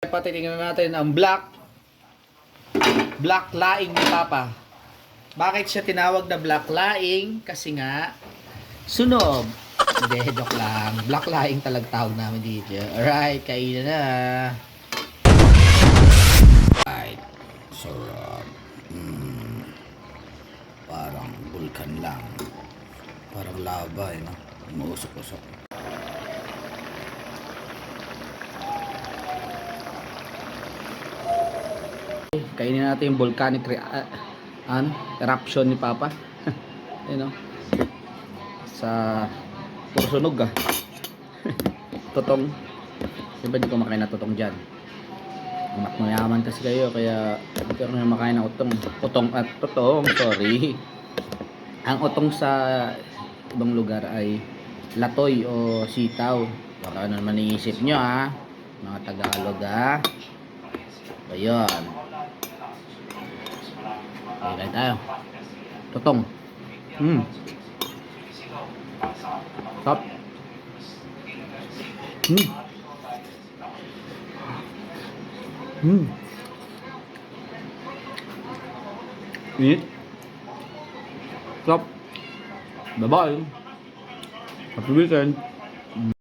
Patitingnan natin ang black laing ni Papa. Bakit siya tinawag na black laing? Kasi nga sunog. Hindi, joke lang. Black laing talaga tawag namin dito. Alright, kainan na. Alright, sarap. Parang bulkan lang. Parang lava, no? Mausok-usok. Kainin natin yung volcanic eruption ni Papa. Ayun, no? Sa puro sunog Totong. Diba di ko makain na totong dyan? Mayaman kasi kayo, kaya hindi ko rin makain ng utong. Totong, sorry. Ang utong sa ibang lugar ay latoy o sitaw. Baka naman iisip nyo mga Tagalog Ayun. Okay, tayo. Totong. Top. Init. Top. Bye-bye. Happy weekend.